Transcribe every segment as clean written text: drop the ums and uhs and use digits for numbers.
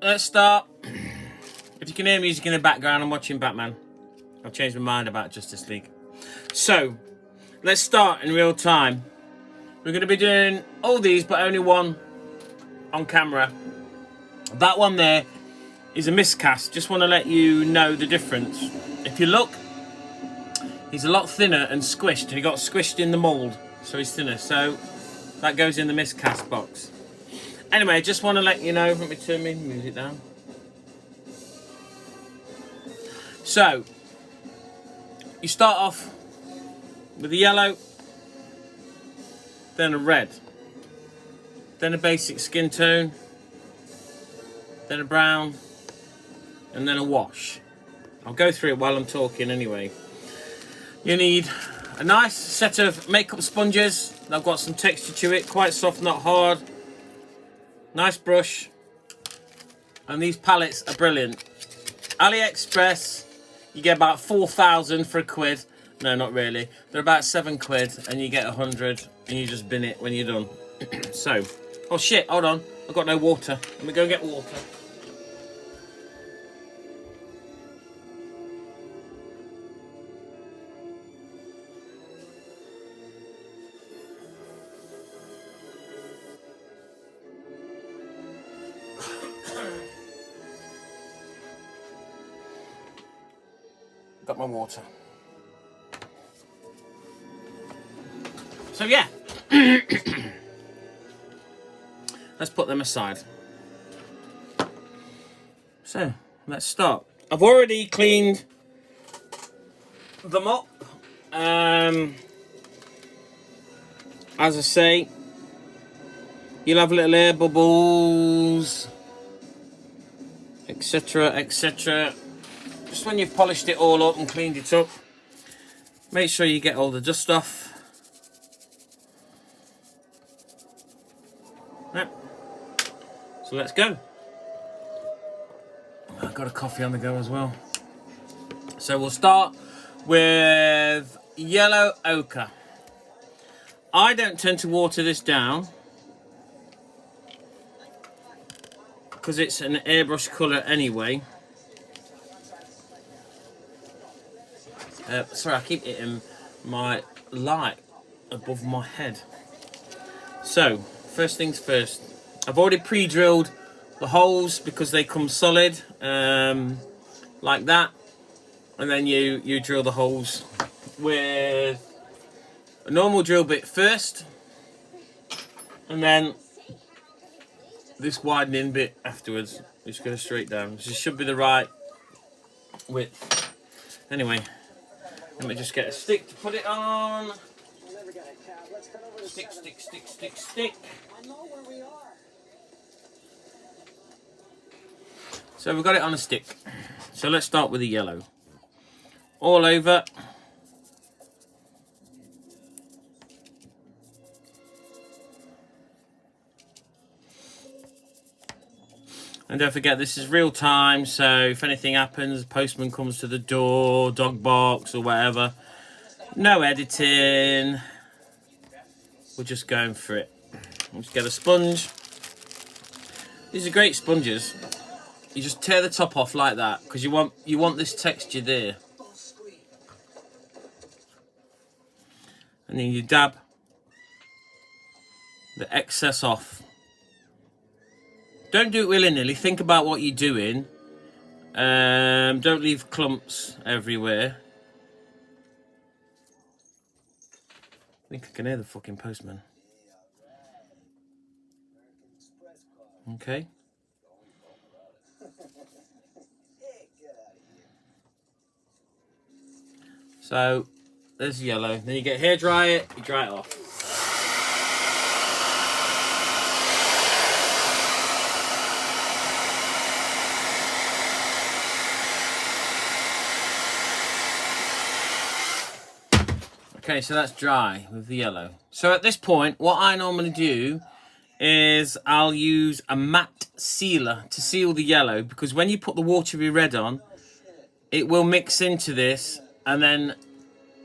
let's start. If you can hear music in the background, I'm watching Batman. I've changed my mind about Justice League. So, let's start in real time. We're going to be doing all these, but only one on camera. That one there is a miscast. Just want to let you know the difference. If you look, he's a lot thinner and squished. He got squished in the mould, so he's thinner. So, that goes in the miscast box. Anyway, just want to let you know. Let me turn my music down. So, you start off with a yellow, then a red, then a basic skin tone, then a brown, and then a wash. I'll go through it while I'm talking anyway. You need a nice set of makeup sponges. They've got some texture to it, quite soft, not hard. Nice brush. And these palettes are brilliant. AliExpress, you get about 4,000 for £1. No, not really. They're about £7 and you get 100 and you just bin it when you're done. So, oh shit, hold on. I've got no water. Let me go get water. Got my water. So yeah, let's put them aside. So let's start. I've already cleaned them up. As I say, you'll have little air bubbles, etc., etc. Just when you've polished it all up and cleaned it up, make sure you get all the dust off. Yep. So let's go. I've got a coffee on the go as well. So we'll start with yellow ochre. I don't tend to water this down because it's an airbrush colour anyway. Sorry, I keep hitting my light above my head. So, first things first. I've already pre-drilled the holes because they come solid, like that. And then you drill the holes with a normal drill bit first. And then this widening bit afterwards. Just go straight down. This should be the right width. Anyway. Let me just get a stick to put it on. Stick, stick, stick, stick, stick. So we've got it on a stick. So let's start with the yellow. All over. And don't forget, this is real time, so if anything happens, postman comes to the door, dog barks or whatever, no editing. We're just going for it. Let's get a sponge. These are great sponges. You just tear the top off like that because you want this texture there. And then you dab the excess off. Don't do it willy-nilly. Think about what you're doing. Don't leave clumps everywhere. I think I can hear the fucking postman. Okay. So, there's yellow. Then you get hair dry it, you dry it off. Okay, so that's dry with the yellow. So at this point, what I normally do is I'll use a matte sealer to seal the yellow, because when you put the watery red on, it will mix into this and then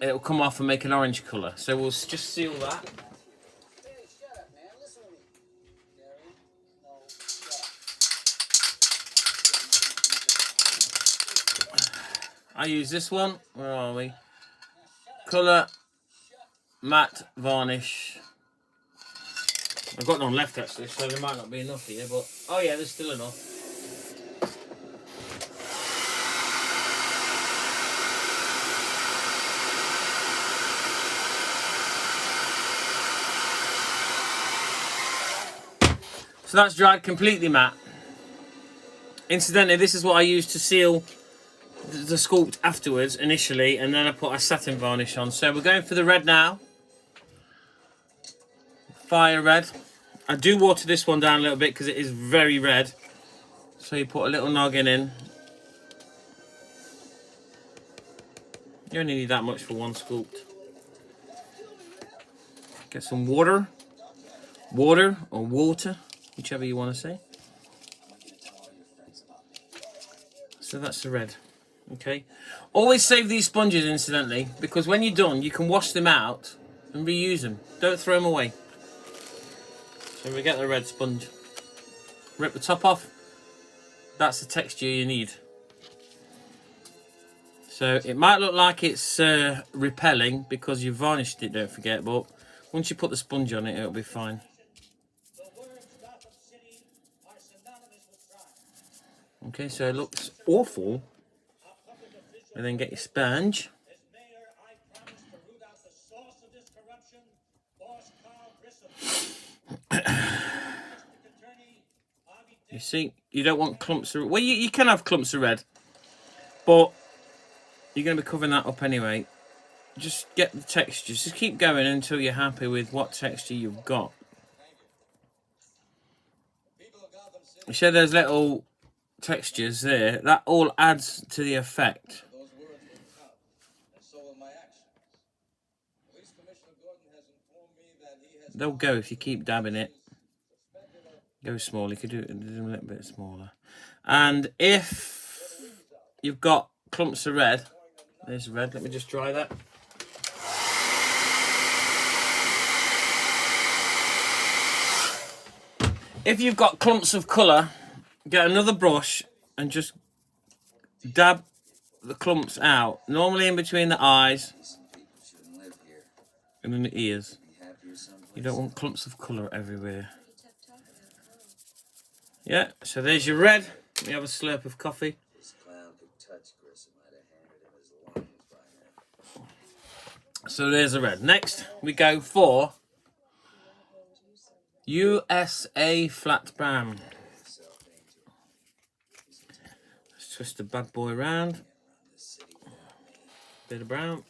it'll come off and make an orange colour. So we'll just seal that. I use this one. Where are we? Colour matte varnish. I've got none left actually, so there might not be enough here, but oh yeah, there's still enough. So that's dried completely matte. Incidentally, this is what I use to seal the sculpt afterwards, initially, and then I put a satin varnish on. So we're going for the red now. Fire red. I do water this one down a little bit because it is very red. So you put a little noggin in. You only need that much for one sculpt. Get some water. Water or water, whichever you want to say. So that's the red. Okay. Always save these sponges, incidentally, because when you're done, you can wash them out and reuse them. Don't throw them away. So we get the red sponge. Rip the top off. That's the texture you need. So it might look like it's repelling because you varnished it, don't forget, but once you put the sponge on it, it'll be fine. Okay, so it looks awful. And then get your sponge. You see, you don't want clumps of... Well, you can have clumps of red, but you're going to be covering that up anyway. Just get the textures. Just keep going until you're happy with what texture you've got. You see those little textures there? That all adds to the effect. They'll go if you keep dabbing it. Go small. You could do it a little bit smaller. And if you've got clumps of red, there's red. Let me just dry that. If you've got clumps of colour, get another brush and just dab the clumps out. Normally in between the eyes and in the ears. You don't want clumps of colour everywhere. Yeah, so there's your red. We have a slurp of coffee. So there's the red. Next, we go for USA flat brown. Let's twist the bad boy around. Bit of brown.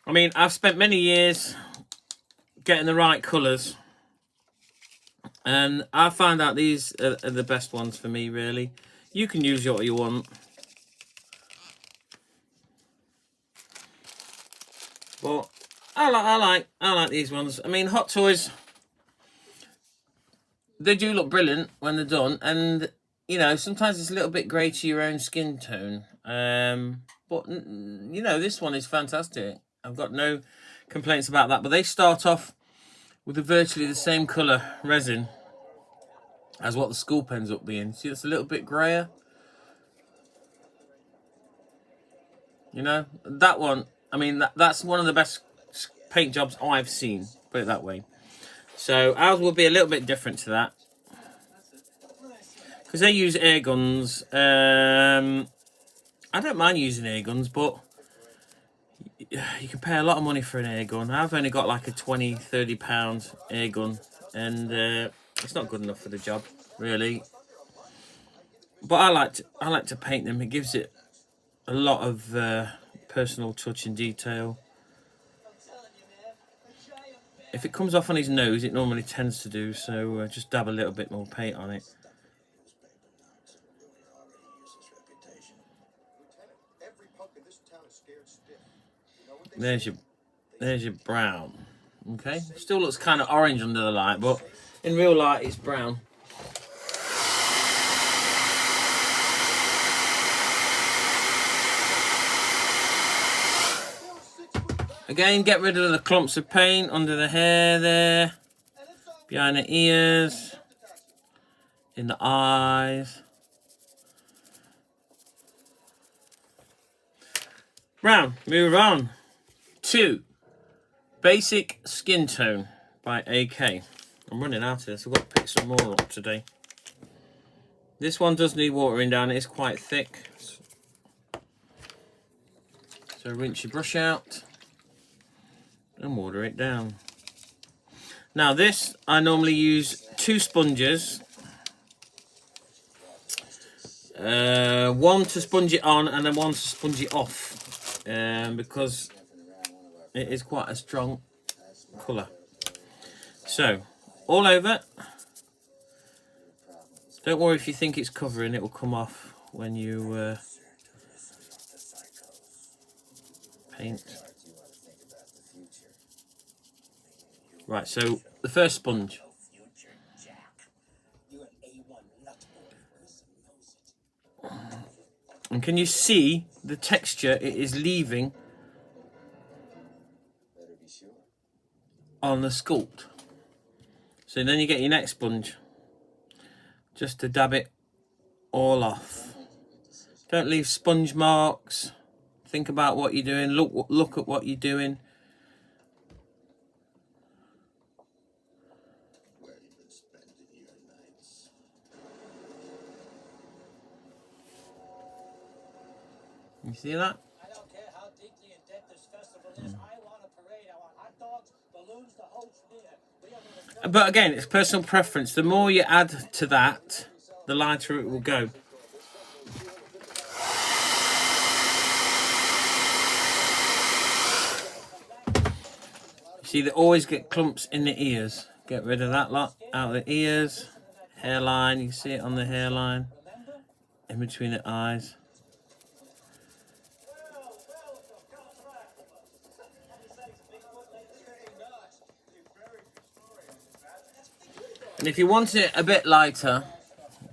I mean, I've spent many years getting the right colours, and I found out these are the best ones for me, really. You can use what you want. But I like these ones. I mean, Hot Toys, they do look brilliant when they're done, and you know, sometimes it's a little bit grey to your own skin tone. But you know, this one is fantastic. I've got no complaints about that. But they start off with virtually the same colour resin as what the sculpt ends up being. See, it's a little bit greyer. You know, that one, I mean, that's one of the best paint jobs I've seen, put it that way. So ours will be a little bit different to that, because they use air guns. I don't mind using air guns, but you can pay a lot of money for an air gun. I've only got like a £20–30 air gun, and it's not good enough for the job, really. But I like to paint them. It gives it a lot of personal touch and detail. If it comes off on his nose, it normally tends to do, so just dab a little bit more paint on it. There's your brown. Okay, still looks kind of orange under the light, but in real light it's brown. Again, get rid of the clumps of paint under the hair there, behind the ears, in the eyes. Brown. Move on to Basic Skin Tone by AK. I'm running out of this. I've got to pick some more up today. This one does need watering down. It is quite thick. So rinse your brush out and water it down. Now this, I normally use 2 sponges. One to sponge it on and then one to sponge it off. Because it is quite a strong colour. So, all over. Don't worry if you think it's covering, it will come off when you paint. Right, so the first sponge. And can you see the texture it is leaving on the sculpt? So then you get your next sponge, just to dab it all off. Don't leave sponge marks. Think about what you're doing. Look at what you're doing. You see that? I don't care how deeply in debt this festival is. I want a parade. I want hot dogs, balloons, the whole schmear. But again, it's personal preference. The more you add to that, the lighter it will go. You see, they always get clumps in the ears. Get rid of that lot out of the ears. Hairline, you can see it on the hairline. In between the eyes. And if you want it a bit lighter,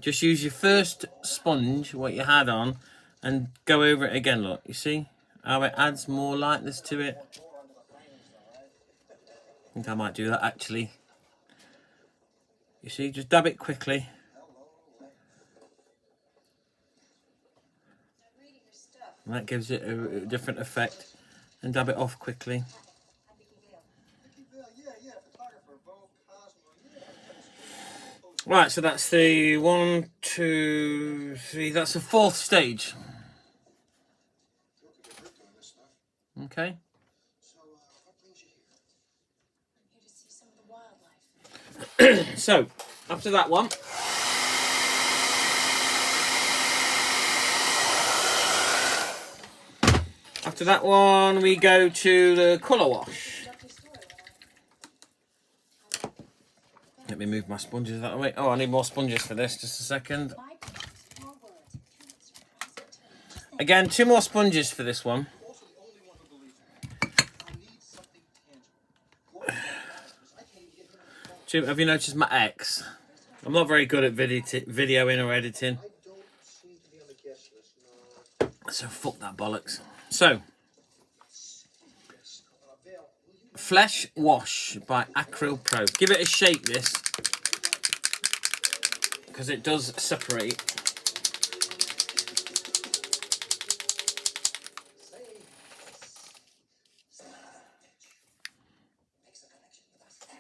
just use your first sponge, what you had on, and go over it again. Look, you see how it adds more lightness to it? I think I might do that actually. You see, just dab it quickly. And that gives it a different effect. And dab it off quickly. Right, so that's the 1, 2, 3, that's the 4th stage. Okay. So, after that one, we go to the colour wash. Let me move my sponges that way. Oh, I need more sponges for this. Just a second. Again, 2 more sponges for this one. Have you noticed my X? I'm not very good at videoing or editing. So fuck that bollocks. So, Flesh Wash by Acryl Pro. Give it a shake, this, because it does separate.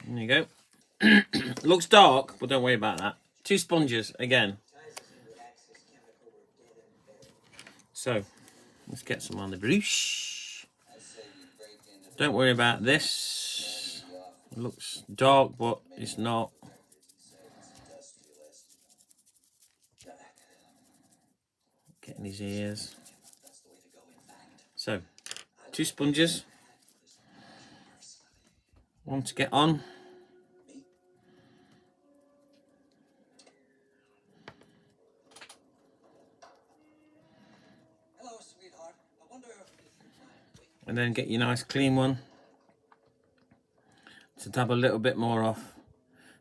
There you go. Looks dark, but don't worry about that. 2 sponges again. So, let's get some on the brush. Don't worry about this. It looks dark, but it's not. Getting his ears. So, 2 sponges. 1 to get on. And then get your nice clean one to dab a little bit more off.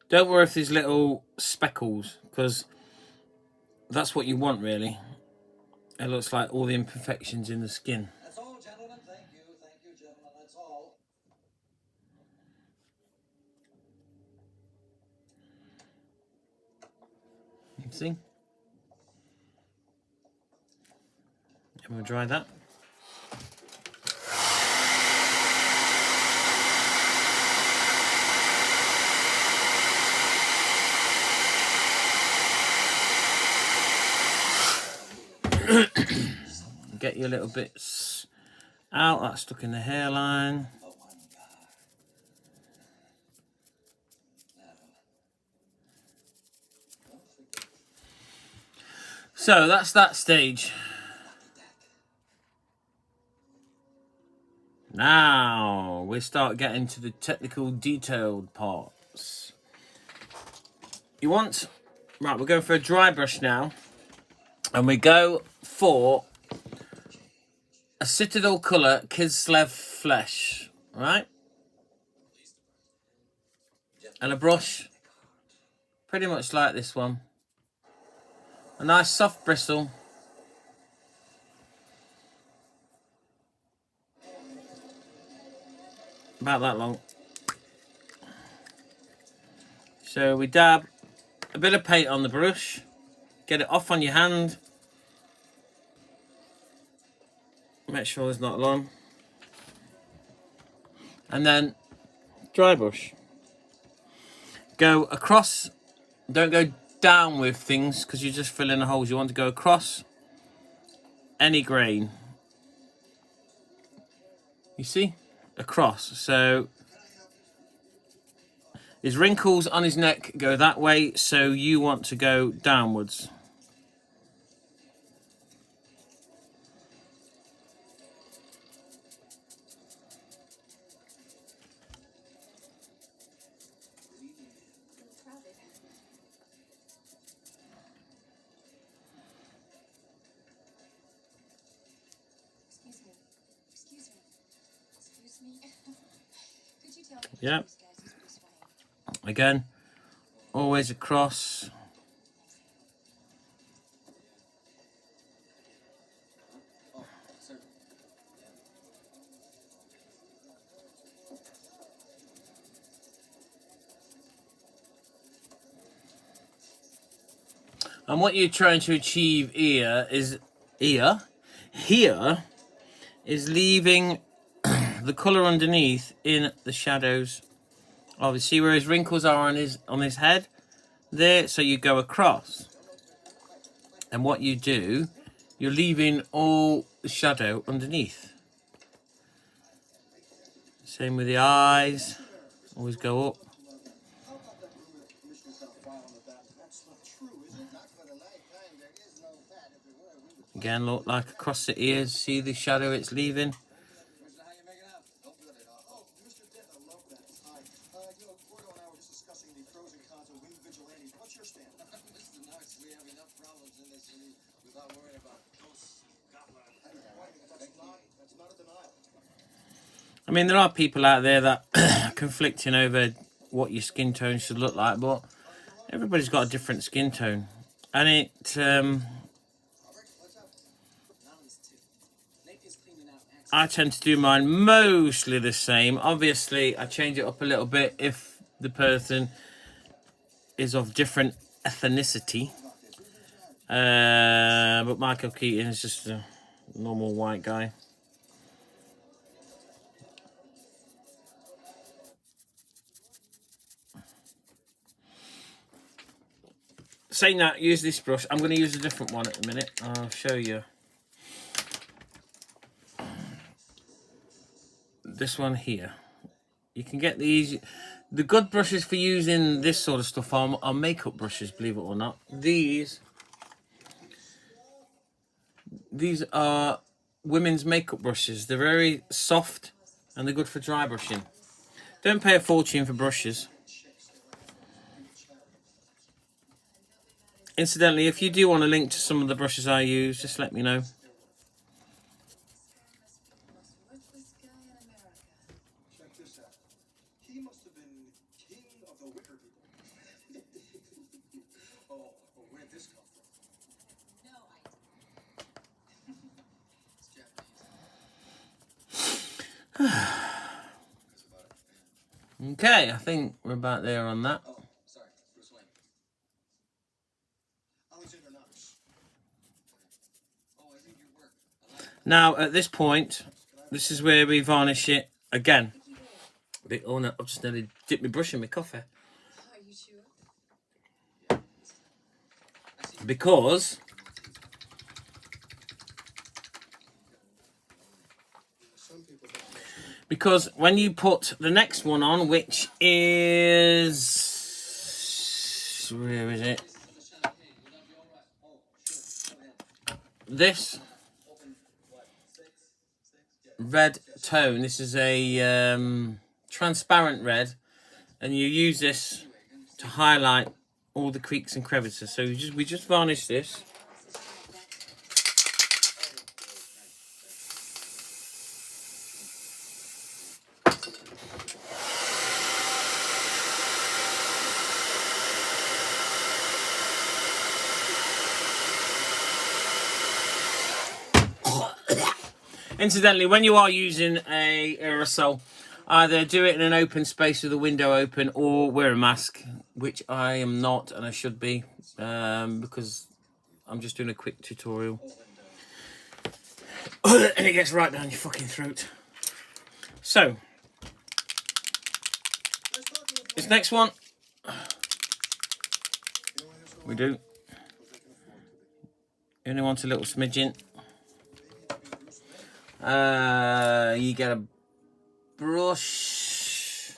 Don't worry if there's little speckles, because that's what you want really. It looks like all the imperfections in the skin. That's all, gentlemen. Thank you, gentlemen. That's all. You see? I'm going to dry that. Get your little bits out that's stuck in the hairline. So that's that stage. Now we start getting to the technical detailed parts. You want, right, we're going for a dry brush now. And we go for a Citadel colour Kislev Flesh, right? And a brush, pretty much like this one. A nice soft bristle. About that long. So we dab a bit of paint on the brush. Get it off on your hand. Make sure there's not long. And then dry brush. Go across. Don't go down with things because you just fill in the holes. You want to go across any grain. You see? Across. So his wrinkles on his neck go that way, so you want to go downwards. Yeah. Again, always across. And what you're trying to achieve here is leaving the colour underneath in the shadows. Obviously, where his wrinkles are on his head, there. So you go across, and what you do, you're leaving all the shadow underneath. Same with the eyes. Always go up. Again, look like across the ears. See the shadow it's leaving. I mean, there are people out there that are conflicting over what your skin tone should look like, but everybody's got a different skin tone. And it, I tend to do mine mostly the same. Obviously, I change it up a little bit if the person is of different ethnicity. But Michael Keaton is just a normal white guy. Saying that, use this brush. I'm going to use a different one at the minute. I'll show you. This one here. You can get these. The good brushes for using this sort of stuff are makeup brushes, believe it or not. These are women's makeup brushes. They're very soft and they're good for dry brushing. Don't pay a fortune for brushes. Incidentally, if you do want a link to some of the brushes I use, just let me know. Check this out. He must have been king of the wicker people. Oh, where'd this come from? No idea. It's Japanese. Okay, I think we're about there on that. Oh, sorry, Bruce Wayne. Alexander Knox. Oh, I think your work. Now, at this point, this is where we varnish it again. Oh no, I've just nearly dipped my brush in my coffee. Are you sure? Because Because when you put the next one on, which is... Where is it? This red tone. This is a transparent red. And you use this to highlight all the creaks and crevices. So we just varnish this. Incidentally, when you are using a aerosol, either do it in an open space with the window open or wear a mask, which I am not and I should be, because I'm just doing a quick tutorial. And it gets right down your fucking throat. So, this next one, we do. You only want a little smidgen. You get a brush,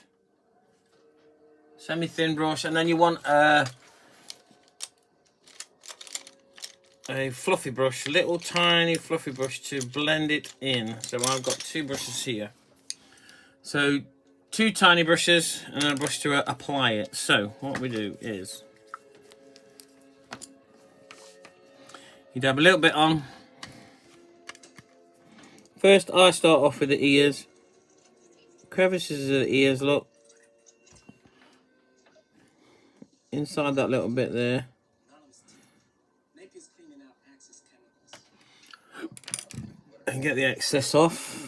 semi-thin brush, and then you want a fluffy brush, little tiny fluffy brush to blend it in. So I've got 2 brushes here. So 2 tiny brushes and then a brush to apply it. So what we do is you dab a little bit on. First, I start off with the ears. Crevices of the ears, look. Inside that little bit there. And get the excess off.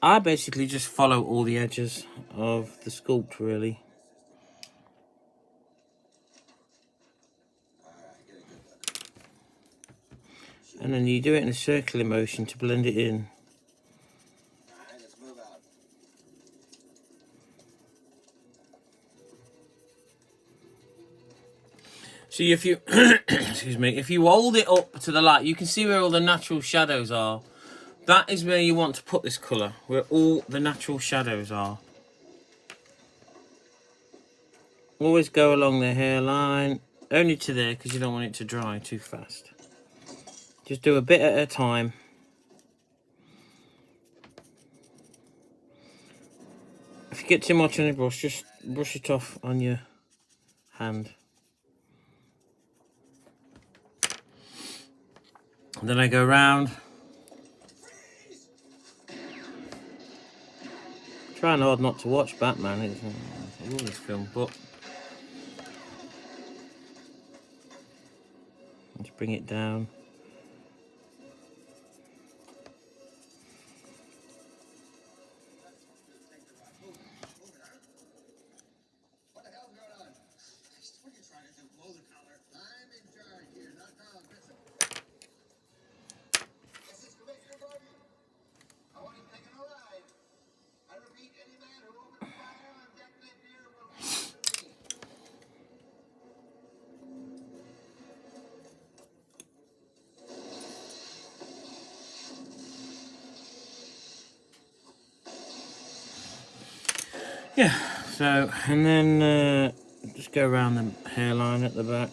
I basically just follow all the edges of the sculpt, really. And then you do it in a circular motion to blend it in. So if you, excuse me, if you hold it up to the light, you can see where all the natural shadows are. That is where you want to put this colour, where all the natural shadows are. Always go along the hairline, only to there because you don't want it to dry too fast. Just do a bit at a time. If you get too much on your brush, just brush it off on your hand. And then I go round. Trying hard not to watch Batman. I love this film, but let's bring it down. Yeah, so, and then just go around the hairline at the back.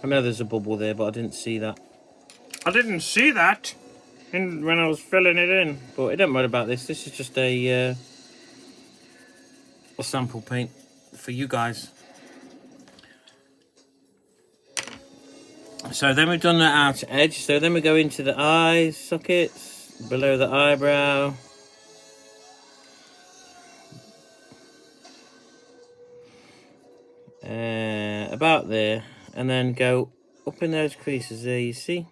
I know there's a bubble there, but I didn't see that. I didn't see that when I was filling it in. But it don't matter about this. This is just a sample paint for you guys. So then we've done the outer edge. So then we go into the eye sockets, below the eyebrow. About there, and then go up in those creases there, you see,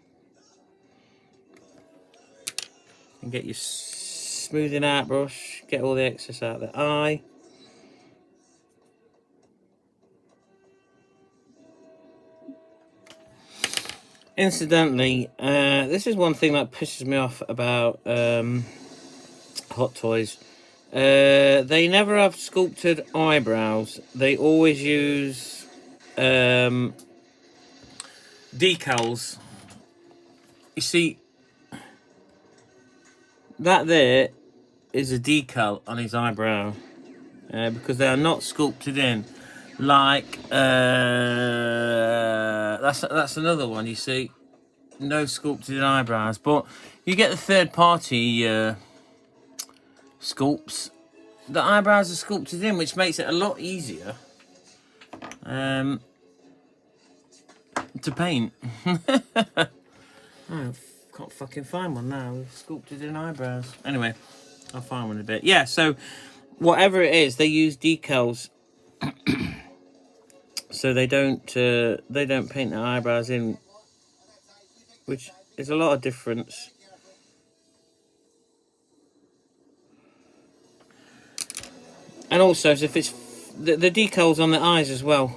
and get your smoothing out brush, get all the excess out of the eye. Incidentally, this is one thing that pisses me off about Hot Toys. They never have sculpted eyebrows. They always use decals. You see, that there is a decal on his eyebrow because they are not sculpted in. Like that's another one. You see, no sculpted in eyebrows, but you get the third party sculpts. The eyebrows are sculpted in, which makes it a lot easier to paint. I can't fucking find one now with sculpted in eyebrows. Anyway, I'll find one in a bit. Yeah, so whatever it is, they use decals, so they don't paint their eyebrows in, which is a lot of difference. And also, if it's the decals on the eyes as well,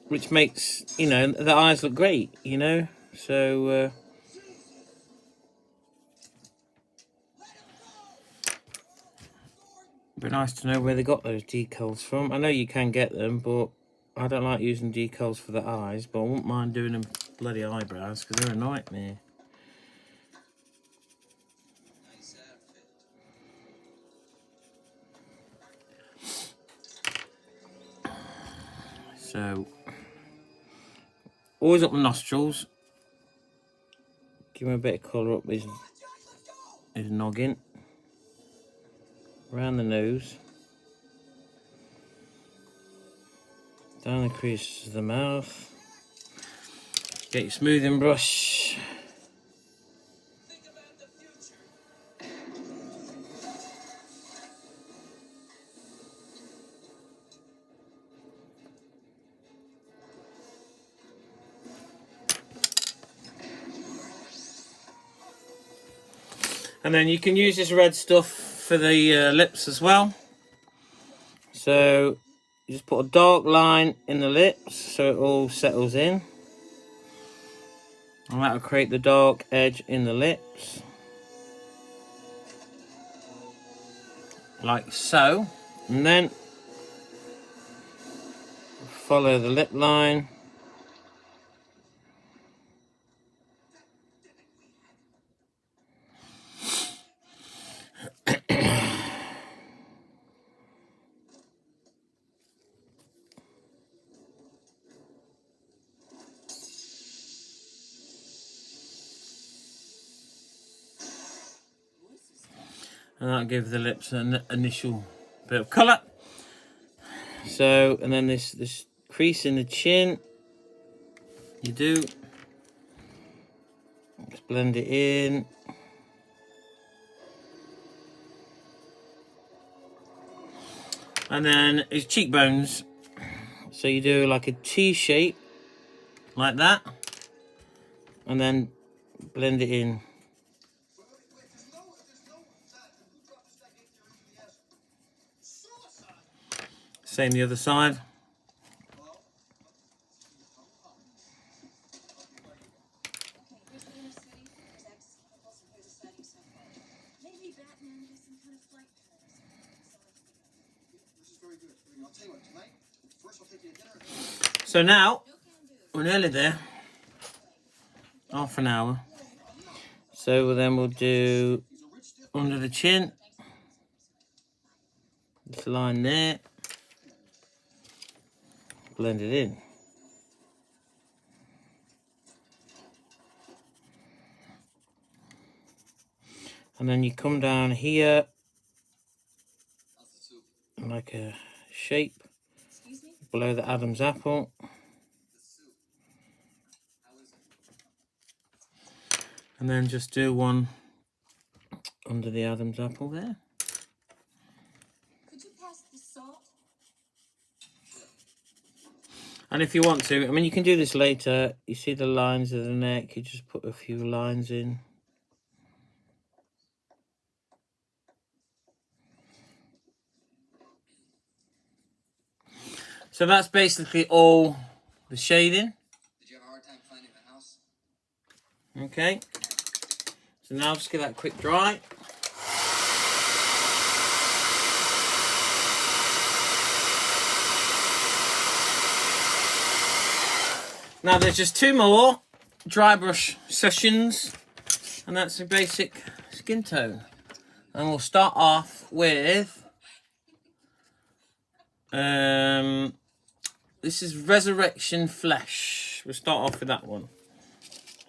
which makes, you know, the eyes look great, you know. So it'd be nice to know where they got those decals from. I know you can get them, but I don't like using decals for the eyes. But I wouldn't mind doing them bloody eyebrows because they're a nightmare. So, always up the nostrils. Give him a bit of colour up his noggin. Around the nose. Down the creases of the mouth. Get your smoothing brush. And then you can use this red stuff for the lips as well. So you just put a dark line in the lips so it all settles in. And that will create the dark edge in the lips. Like so. And then follow the lip line. And that'll give the lips an initial bit of colour. So, and then this crease in the chin, you do. Just blend it in. And then his cheekbones. So you do like a T shape, like that. And then blend it in. Same the other side. So now, we're nearly there. Half an hour. So then we'll do under the chin. This line there. Blend it in. And then you come down here like a shape below the Adam's apple. And then just do one under the Adam's apple there. Could you pass the salt? And if you want to, I mean, you can do this later. You see the lines of the neck, you just put a few lines in. So that's basically all the shading. Did you have a hard time finding the house? Okay. So now just give that a quick dry. Now there's just 2 more dry brush sessions, and that's a basic skin tone. And we'll start off with this is Resurrection Flesh. We'll start off with that one.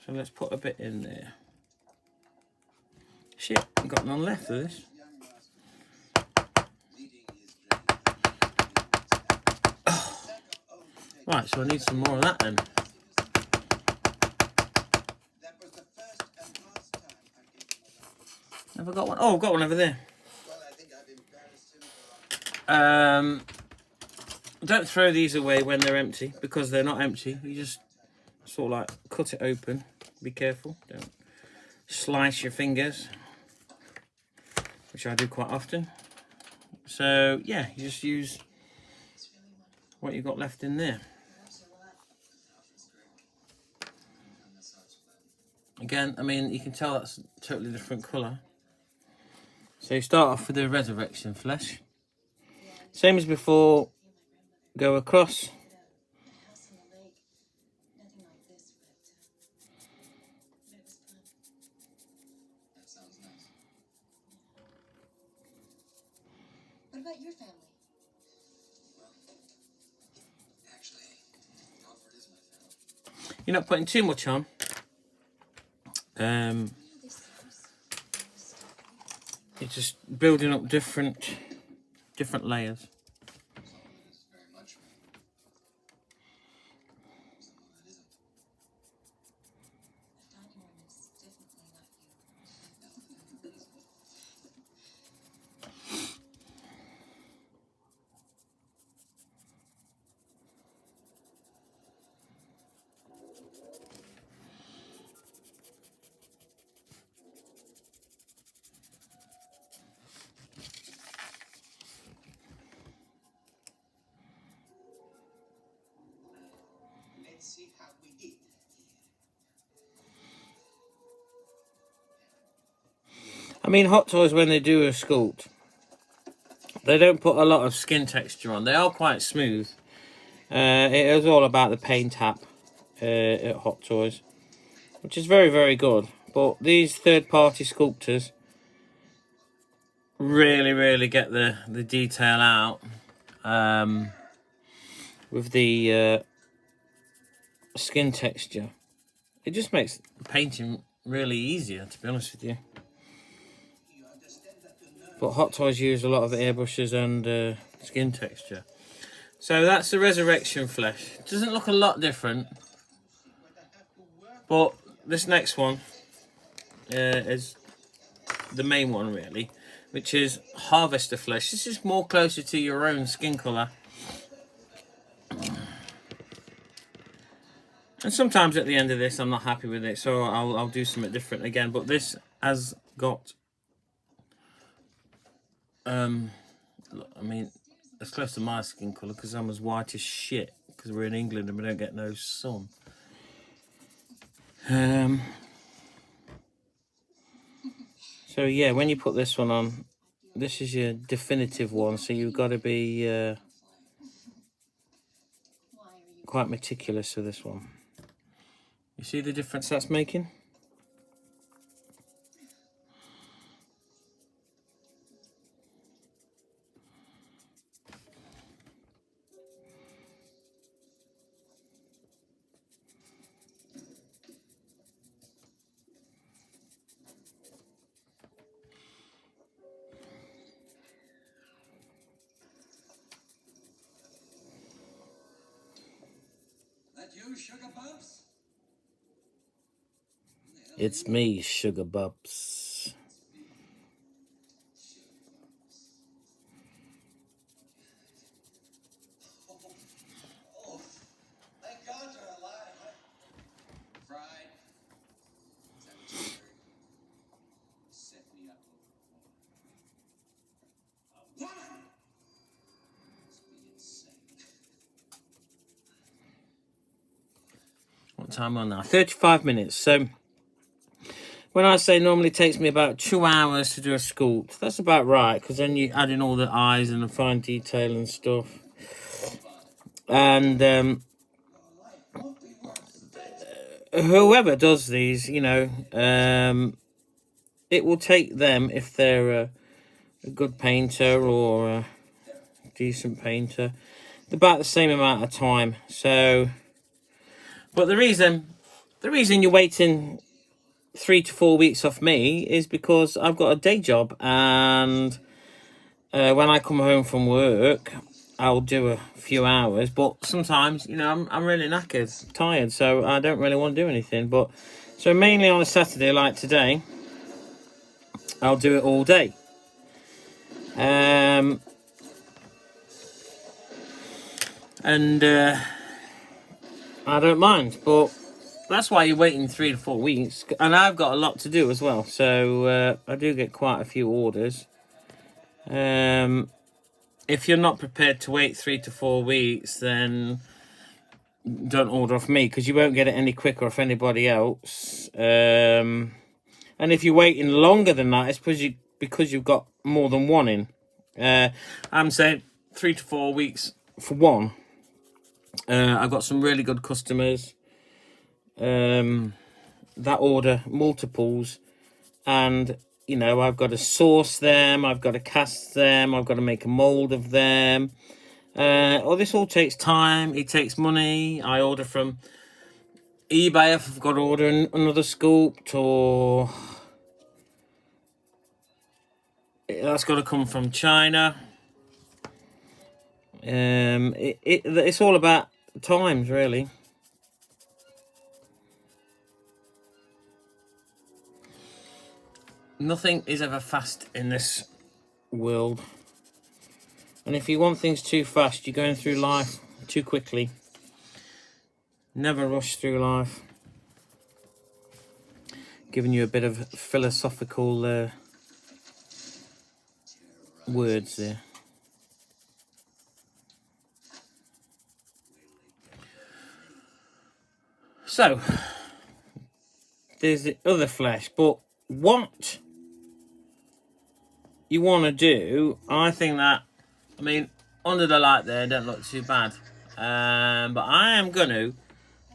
So let's put a bit in there. Shit, I've got none left of this. Oh. Right, so I need some more of that then. Have I got one? Oh, I've got one over there. Don't throw these away when they're empty, because they're not empty. You just sort of like cut it open. Be careful. Don't slice your fingers, which I do quite often. So yeah, you just use what you've got left in there. Again, I mean, you can tell that's a totally different colour. So you start off with the Resurrection Flesh. Same as before, go across. That sounds nice. What about your family? Well, actually, Alfred is my family. You're not putting too much on. You're just building up different layers. Some of it is very much me. Some of it isn't. The dining room is definitely not you. Let's see how we did. I mean, Hot Toys, when they do a sculpt, they don't put a lot of skin texture on. They are quite smooth. It is all about the paint app at Hot Toys, which is very, very good. But these third-party sculptors really get the detail out with the skin texture. It just makes painting really easier, to be honest with you. But Hot Toys use a lot of airbrushes and skin texture. So that's the Resurrection Flesh. It doesn't look a lot different, but this next one is the main one really, which is Harvester Flesh. This is more closer to your own skin colour. And sometimes at the end of this I'm not happy with it, so I'll do something different again. But this has got I mean, it's close to my skin colour because I'm as white as shit, because we're in England and we don't get no sun. So yeah, when you put this one on, this is your definitive one, so you've got to be quite meticulous with this one. You see the difference that's making? That you, Sugar Bumps? It's me, Sugar Bubs. Oh, thank God you're alive. Fried? Is that what you heard? Set me up a woman. Must be insane. What time on now? 35 minutes. So when I say normally takes me about 2 hours to do a sculpt, that's about right, because then you add in all the eyes and the fine detail and stuff. And whoever does these, you know, it will take them, if they're a good painter or a decent painter, about the same amount of time. So, but the reason you're waiting 3 to 4 weeks off me is because I've got a day job, and when I come home from work, I'll do a few hours. But sometimes, you know, I'm really knackered, tired, so I don't really want to do anything. But so mainly on a Saturday like today, I'll do it all day. And I don't mind, but that's why you're waiting 3 to 4 weeks. And I've got a lot to do as well, so I do get quite a few orders. If you're not prepared to wait 3 to 4 weeks, then don't order off me, because you won't get it any quicker off anybody else. And if you're waiting longer than that, it's because you've got more than one in. I'm saying 3 to 4 weeks for one. I've got some really good customers that order multiples, and you know, I've got to source them, I've got to cast them, I've got to make a mold of them. This all takes time, it takes money. I order from eBay if I've got to order another sculpt, or that's got to come from China. It's all about times, really. Nothing is ever fast in this world. And if you want things too fast, you're going through life too quickly. Never rush through life. Giving you a bit of philosophical words there. So, there's the other flesh, but what you want to do, I think that, I mean, under the light there don't look too bad, but I am going to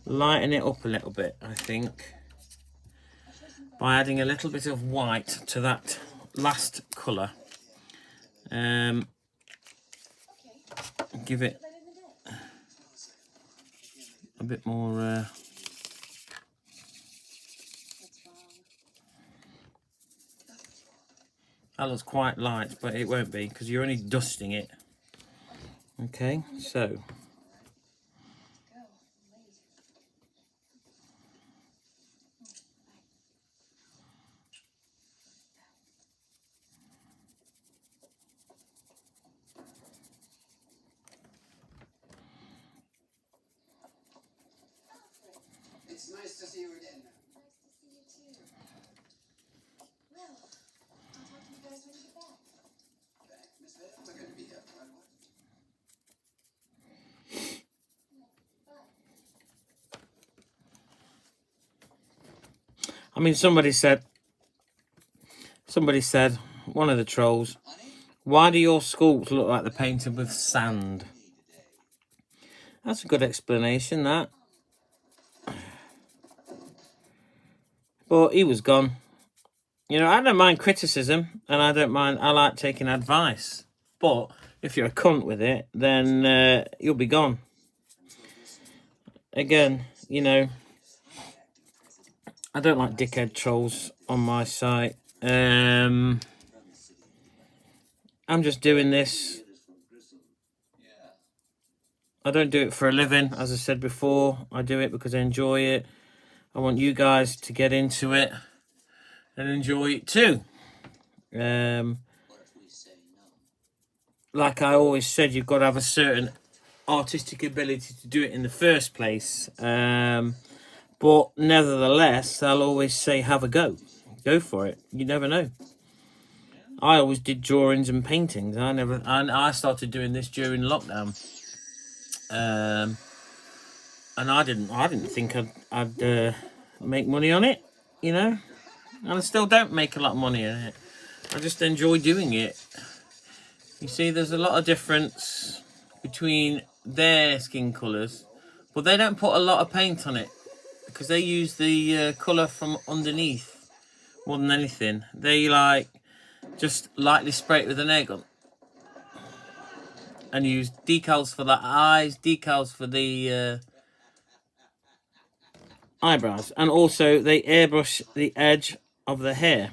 lighten it up a little bit, I think, by adding a little bit of white to that last colour. Give it a bit more that looks quite light, but it won't be because you're only dusting it. Okay, so It's nice to see you again. Nice to see you too. Well, I'll talk to you guys when you get back. Back, Miss Hale? We're going to be here quite a while. I mean, somebody said, one of the trolls, why do your sculpts look like they're painted with sand? That's a good explanation, that. But he was gone. You know, I don't mind criticism, and I like taking advice. But if you're a cunt with it, then you'll be gone. Again, you know, I don't like dickhead trolls on my site. I'm just doing this. I don't do it for a living, as I said before. I do it because I enjoy it. I want you guys to get into it and enjoy it too. Like I always said, you've got to have a certain artistic ability to do it in the first place. But nevertheless, I'll always say have a go. Go for it. You never know. I always did drawings and paintings. I started doing this during lockdown. And I didn't think I'd make money on it, you know, and I still don't make a lot of money on it. I just enjoy doing it. You see, there's a lot of difference between their skin colours, but they don't put a lot of paint on it because they use the colour from underneath more than anything. They like just lightly spray it with a nail gun and use decals for the eyes, decals for the eyebrows, and also they airbrush the edge of the hair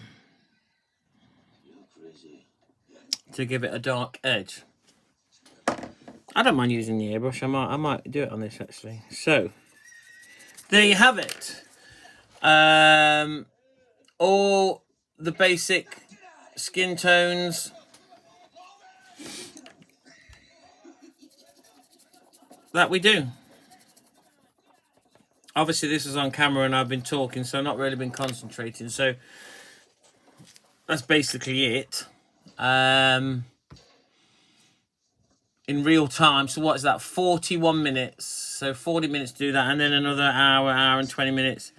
to give it a dark edge. I don't mind using the airbrush. I might do it on this actually. So there you have it. All the basic skin tones that we do. Obviously this is on camera and I've been talking, so I've not really been concentrating, so that's basically it. In real time, so what is that, 41 minutes, so 40 minutes to do that, and then another hour and 20 minutes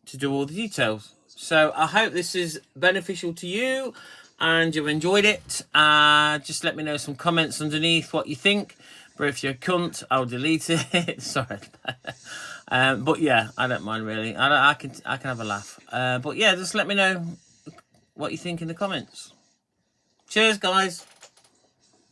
to do all the details. So I hope this is beneficial to you and you enjoyed it. Just let me know some comments underneath what you think, but if you're a cunt, I'll delete it. Sorry. But yeah, I don't mind really. I can have a laugh. But yeah, just let me know what you think in the comments. Cheers, guys.